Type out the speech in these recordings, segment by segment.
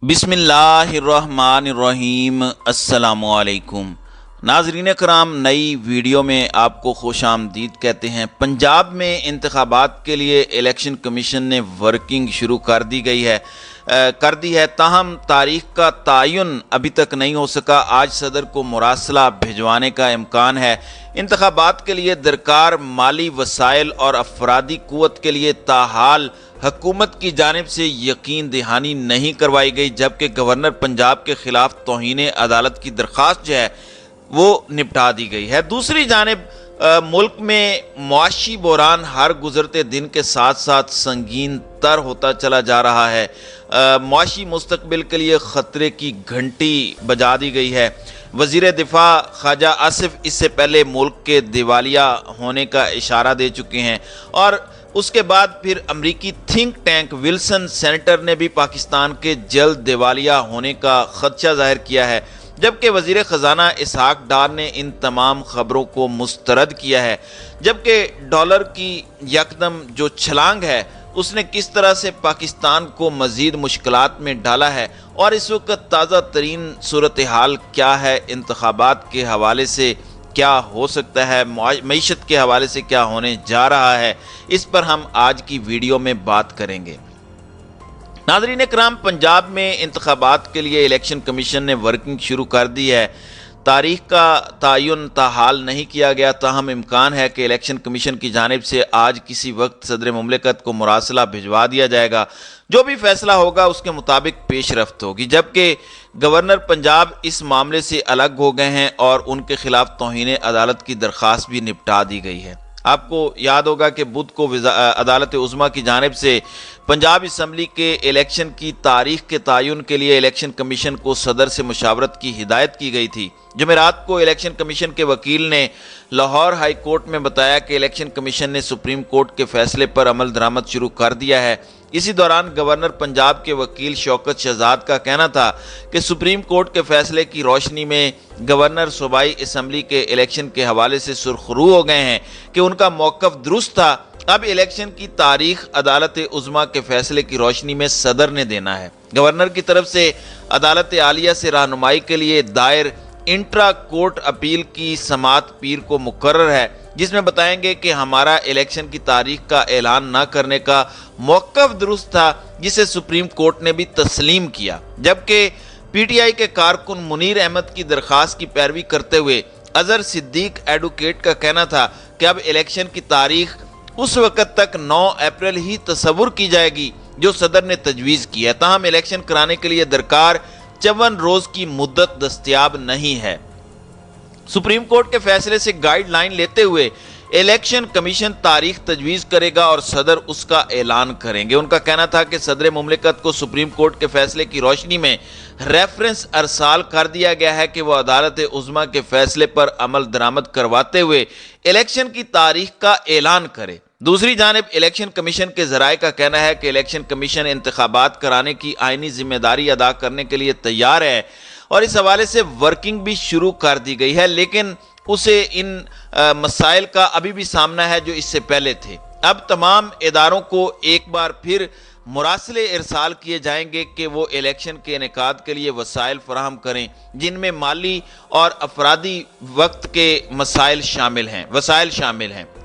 बिस्मिल्लाहिर्रहमानिर्रहीम। अस्सलामुअलैकुम नाज़रीन करام, नई वीडियो में आपको खुश आमदीद कहते हैं। पंजाब में इंतखाबात के लिए इलेक्शन कमीशन ने वर्किंग शुरू कर दी है, ताहम तारीख का तयन अभी तक नहीं हो सका। आज सदर को मुरासला भिजवाने का इम्कान है। इंतखाबात के लिए दरकार माली वसाइल और अफरादी क़ुव्वत के लिए ताहाल हुकूमत की जानिब से यकीन दहानी नहीं करवाई गई, जबकि गवर्नर पंजाब के खिलाफ तौहीन अदालत की दरख्वास्त जो है वो निपटा दी गई है। दूसरी जानिब मुल्क में मुआशी बहरान हर गुजरते दिन के साथ साथ संगीन तर होता चला जा रहा है। मुआशी मुस्तकबिल के लिए ख़तरे की घंटी बजा दी गई है। वज़ीर दिफा ख्वाजा आसिफ इससे पहले मुल्क के दिवालिया होने का इशारा दे चुके हैं, और उसके बाद फिर अमरीकी थिंक टैंक विल्सन सेनेटर ने भी पाकिस्तान के जल्द दिवालिया होने का खदशा जाहिर किया है, जबकि वज़ीर ख़जाना इसहाक डार ने इन तमाम ख़बरों को मुस्तरद किया है। जबकि डॉलर की यकदम जो छलांग है उसने किस तरह से पाकिस्तान को मज़ीद मुश्किलात में डाला है, और इस वक्त ताज़ा तरीन सूरत हाल क्या है, इंतखाबात के हवाले से क्या हो सकता है, मईशत के हवाले से क्या होने जा रहा है, इस पर हम आज की वीडियो में बात करेंगे। नाज़रीन कराम, पंजाब में इंतखाबात के लिए इलेक्शन कमीशन ने वर्किंग शुरू कर दी है। तारीख का तयन ताहाल नहीं किया गया, ताहम इम्कान है कि इलेक्शन कमीशन की जानिब से आज किसी वक्त सदर मुमलिकत को मुरासला भिजवा दिया जाएगा। जो भी फैसला होगा उसके मुताबिक पेश रफ्त होगी, जबकि गवर्नर पंजाब इस मामले से अलग हो गए हैं और उनके खिलाफ तौहीन अदालत की दरख्वास्त भी निपटा दी गई है। आपको याद होगा कि बुध को अदालत उज़्मा की जानिब से पंजाब असम्बली के इलेक्शन की तारीख के तयन के लिए इलेक्शन कमीशन को सदर से मुशावरत की हिदायत की गई थी। जुमेरात को इलेक्शन कमीशन के वकील ने लाहौर हाई कोर्ट में बताया कि इलेक्शन कमीशन ने सुप्रीम कोर्ट के फैसले पर अमल दरामद शुरू कर दिया है। इसी दौरान गवर्नर पंजाब के वकील शौकत शहजाद का कहना था कि सुप्रीम कोर्ट के फैसले की रोशनी में गवर्नर सूबाई असम्बली के इलेक्शन के हवाले से सुरखरू हो गए हैं कि उनका मौक़िफ़ दुरुस्त था। अब इलेक्शन की तारीख अदालत उज़्मा के फैसले की रोशनी में सदर ने देना है। गवर्नर की तरफ से अदालत आलिया से रहनुमाई के लिए दायर इंट्रा कोर्ट अपील की समात पीर को मुकर्रर है, जिसमें बताएंगे कि हमारा इलेक्शन की तारीख का ऐलान न करने का मौक़िफ़ दुरुस्त था, जिसे सुप्रीम कोर्ट ने भी तस्लीम किया। जबकि पीटीआई के कारकुन मुनीर अहमद की दरख्वास्त की पैरवी करते हुए अजहर सिद्दीक एडवोकेट का कहना था कि अब इलेक्शन की तारीख उस वक़्त तक 9 अप्रैल ही तस्वुर की जाएगी जो सदर ने तजवीज़ की है। ताहम इलेक्शन कराने के लिए दरकार 54 रोज़ की मुद्दत दस्तयाब नहीं है। सुप्रीम कोर्ट के फैसले से गाइडलाइन लेते हुए इलेक्शन कमीशन तारीख तजवीज़ करेगा और सदर उसका ऐलान करेंगे। उनका कहना था कि सदर मुमलिकत को सुप्रीम कोर्ट के फैसले की रोशनी में रेफरेंस अरसाल कर दिया गया है कि वह अदालत उज़्मा के फैसले पर अमल दरामद करवाते हुए इलेक्शन की तारीख का ऐलान करे। दूसरी जानिब इलेक्शन कमीशन के ज़राए का कहना है कि इलेक्शन कमीशन इंतखाबात कराने की आइनी जिम्मेदारी अदा करने के लिए तैयार है और इस हवाले से वर्किंग भी शुरू कर दी गई है, लेकिन उसे इन मसाइल का अभी भी सामना है जो इससे पहले थे। अब तमाम इदारों को एक बार फिर मुरासले इरसाल किए जाएंगे कि वो इलेक्शन के इनेकाद के लिए वसाइल फराहम करें, जिनमें माली और अफरादी वक्त के वसाइल शामिल हैं।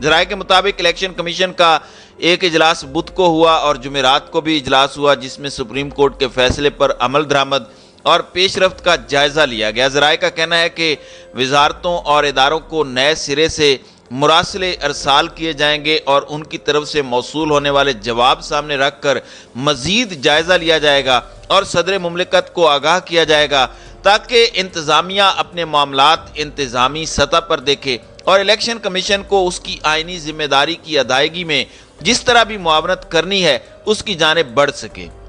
ज़राए के मुताबिक इलेक्शन कमीशन का एक इजलास बुध को हुआ और जुमेरात को भी इजलास हुआ, जिसमें सुप्रीम कोर्ट के फैसले पर अमल दरामद और पेशरफ्त का जायज़ा लिया गया। ज़राए का कहना है कि वजारतों और इदारों को नए सिरे से मुरासले अरसाल किए जाएंगे और उनकी तरफ से मौसूल होने वाले जवाब सामने रख कर मज़ीद जायज़ा लिया जाएगा और सदर मुमलिकत को आगाह किया जाएगा, ताकि इंतज़ामिया अपने मामलात इंतज़ामी सतह पर देखे और इलेक्शन कमीशन को उसकी आइनी जिम्मेदारी की अदायगी में जिस तरह भी मुआवनत करनी है उसकी जानिब बढ़ सके।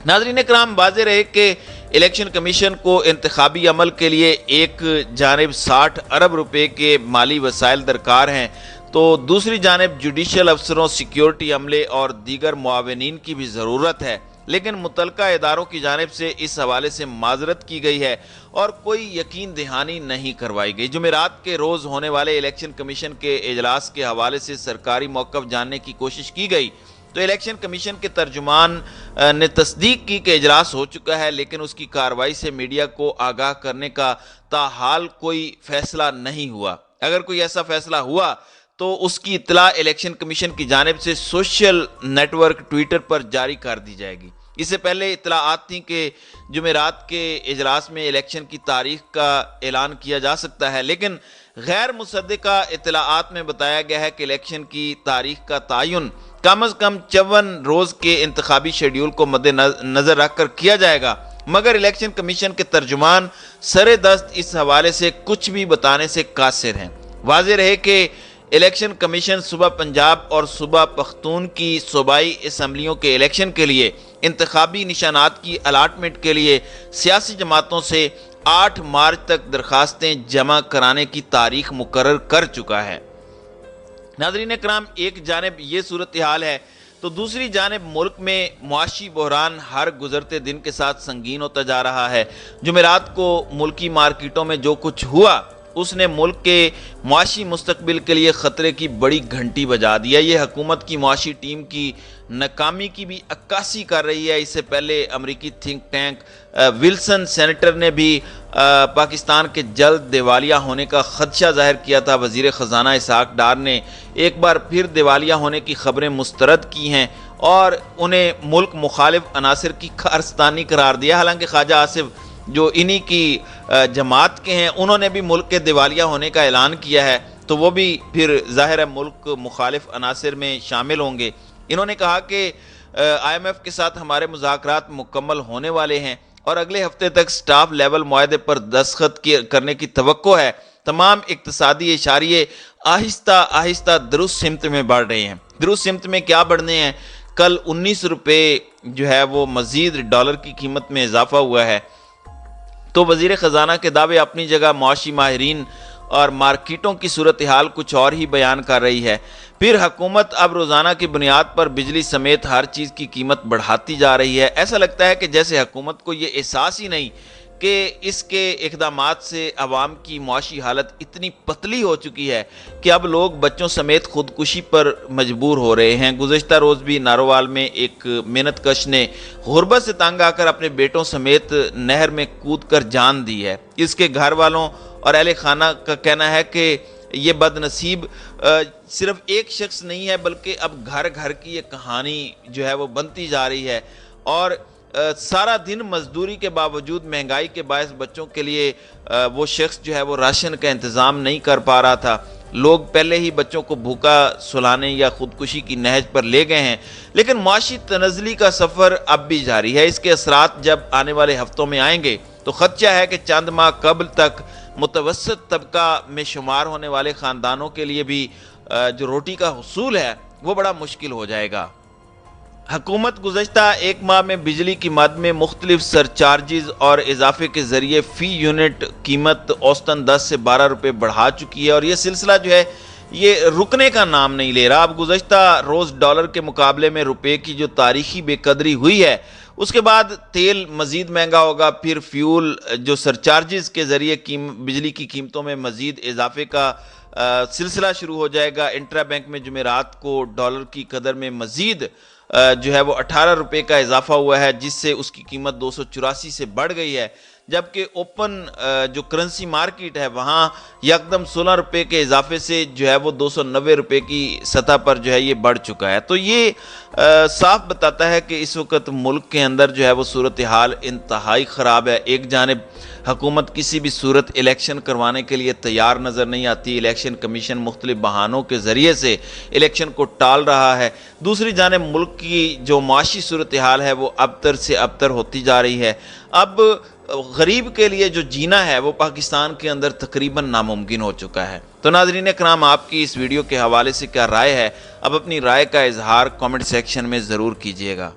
नाज़रीन कराम, वाज़ेह रहे कि इलेक्शन कमीशन को इंतखाबी अमल के लिए एक जानिब 60 अरब रुपए के माली वसाइल दरकार हैं, तो दूसरी जानिब जुडिशल अफसरों, सिक्योरिटी अमले और दीगर मुआविनीन की भी ज़रूरत है। लेकिन मुतलका इदारों की जानिब से इस हवाले से माजरत की गई है और कोई यकीन दहानी नहीं करवाई गई। जुमेरात के रोज़ होने वाले इलेक्शन कमीशन के इजलास के हवाले से सरकारी मौक़िफ़ जानने की कोशिश की गई تو الیکشن کمیشن کے ترجمان نے تصدیق کی کہ اجلاس ہو چکا ہے، لیکن اس کی کارروائی سے میڈیا کو آگاہ کرنے کا تاحال کوئی فیصلہ نہیں ہوا۔ اگر کوئی ایسا فیصلہ ہوا تو اس کی اطلاع الیکشن کمیشن کی جانب سے سوشل نیٹ ورک ٹویٹر پر جاری کر دی جائے گی۔ اس سے پہلے اطلاعات تھیں کہ جمعرات کے اجلاس میں الیکشن کی تاریخ کا اعلان کیا جا سکتا ہے، لیکن غیر مصدقہ اطلاعات میں بتایا گیا ہے کہ الیکشن کی تاریخ کا تعین کم از کم 54 روز کے انتخابی شیڈول کو مد نظر رکھ کر کیا جائے گا، مگر الیکشن کمیشن کے ترجمان سر دست اس حوالے سے کچھ بھی بتانے سے قاصر ہیں۔ واضح رہے کہ الیکشن کمیشن صوبہ پنجاب اور صوبہ پختون کی صوبائی اسمبلیوں کے الیکشن کے لیے انتخابی نشانات کی الاٹمنٹ کے لیے سیاسی جماعتوں سے 8 مارچ تک درخواستیں جمع کرانے کی تاریخ مقرر کر چکا ہے۔ ناظرین اکرام، ایک جانب یہ صورتحال ہے تو دوسری جانب ملک میں معاشی بحران ہر گزرتے دن کے ساتھ سنگین ہوتا جا رہا ہے۔ جمعرات کو ملکی مارکیٹوں میں جو کچھ ہوا اس نے ملک کے معاشی مستقبل کے لیے خطرے کی بڑی گھنٹی بجا دیا۔ یہ حکومت کی معاشی ٹیم کی ناکامی کی بھی عکاسی کر رہی ہے۔ اس سے پہلے امریکی تھنک ٹینک ولسن سینٹر نے بھی پاکستان کے جلد دیوالیہ ہونے کا خدشہ ظاہر کیا تھا۔ وزیر خزانہ اسحاق ڈار نے ایک بار پھر دیوالیہ ہونے کی خبریں مسترد کی ہیں اور انہیں ملک مخالف عناصر کی کارستانی قرار دیا۔ حالانکہ خواجہ آصف جو انہی کی جماعت کے ہیں، انہوں نے بھی ملک کے دیوالیہ ہونے کا اعلان کیا ہے، تو وہ بھی پھر ظاہر ہے ملک مخالف عناصر میں شامل ہوں گے۔ انہوں نے کہا کہ IMF کے ساتھ ہمارے مذاکرات مکمل ہونے والے ہیں اور اگلے ہفتے تک سٹاف لیول معاہدے پر دستخط کرنے کی توقع ہے۔ تمام اقتصادی اشاریے آہستہ آہستہ درست سمت میں بڑھ رہے ہیں۔ درست سمت میں کیا بڑھنے ہیں؟ کل 19 روپے جو ہے وہ مزید ڈالر کی قیمت میں اضافہ ہوا ہے۔ تو وزیر خزانہ کے دعوے اپنی جگہ، معاشی ماہرین اور مارکیٹوں کی صورتحال کچھ اور ہی بیان کر رہی ہے۔ پھر حکومت اب روزانہ کی بنیاد پر بجلی سمیت ہر چیز کی قیمت بڑھاتی جا رہی ہے۔ ایسا لگتا ہے کہ جیسے حکومت کو یہ احساس ہی نہیں کہ اس کے اقدامات سے عوام کی معاشی حالت اتنی پتلی ہو چکی ہے کہ اب لوگ بچوں سمیت خودکشی پر مجبور ہو رہے ہیں۔ گزشتہ روز بھی ناروال میں ایک محنت کش نے غربت سے تنگ آ کر اپنے بیٹوں سمیت نہر میں کود کر جان دی ہے۔ اس کے گھر والوں اور اہل خانہ کا کہنا ہے کہ یہ بد نصیب صرف ایک شخص نہیں ہے، بلکہ اب گھر گھر کی یہ کہانی جو ہے وہ بنتی جا رہی ہے، اور سارا دن مزدوری کے باوجود مہنگائی کے باعث بچوں کے لیے وہ شخص جو ہے وہ راشن کا انتظام نہیں کر پا رہا تھا۔ لوگ پہلے ہی بچوں کو بھوکا سلانے یا خودکشی کی نہج پر لے گئے ہیں، لیکن معاشی تنزلی کا سفر اب بھی جاری ہے۔ اس کے اثرات جب آنے والے ہفتوں میں آئیں گے تو خدشہ ہے کہ چند ماہ قبل تک متوسط طبقہ میں شمار ہونے والے خاندانوں کے لیے بھی جو روٹی کا حصول ہے وہ بڑا مشکل ہو جائے گا۔ حکومت گزشتہ ایک ماہ میں بجلی کی مد میں مختلف سرچارجز اور اضافے کے ذریعے فی یونٹ قیمت اوسطاً 10 سے 12 روپے بڑھا چکی ہے، اور یہ سلسلہ جو ہے یہ رکنے کا نام نہیں لے رہا۔ اب گزشتہ روز ڈالر کے مقابلے میں روپے کی جو تاریخی بے قدری ہوئی ہے، اس کے بعد تیل مزید مہنگا ہوگا، پھر فیول جو سرچارجز کے ذریعے بجلی کی قیمتوں میں مزید اضافے کا سلسلہ شروع ہو جائے گا۔ انٹرا بینک میں جمعرات کو ڈالر کی قدر میں مزید جو ہے وہ 18 روپے کا اضافہ ہوا ہے، جس سے اس کی قیمت 284 سے بڑھ گئی ہے، جبکہ اوپن جو کرنسی مارکیٹ ہے وہاں یکدم 16 روپے کے اضافے سے جو ہے وہ 290 روپے کی سطح پر جو ہے یہ بڑھ چکا ہے۔ تو یہ صاف بتاتا ہے کہ اس وقت ملک کے اندر جو ہے وہ صورتحال انتہائی خراب ہے۔ ایک جانب حکومت کسی بھی صورت الیکشن کروانے کے لیے تیار نظر نہیں آتی، الیکشن کمیشن مختلف بہانوں کے ذریعے سے الیکشن کو ٹال رہا ہے، دوسری جانب ملک کی جو معاشی صورتحال ہے وہ ابتر سے ابتر ہوتی جا رہی ہے۔ اب غریب کے لیے جو جینا ہے وہ پاکستان کے اندر تقریباً ناممکن ہو چکا ہے۔ تو ناظرین اکرام، آپ کی اس ویڈیو کے حوالے سے کیا رائے ہے؟ اب اپنی رائے کا اظہار کامنٹ سیکشن میں ضرور کیجیے گا۔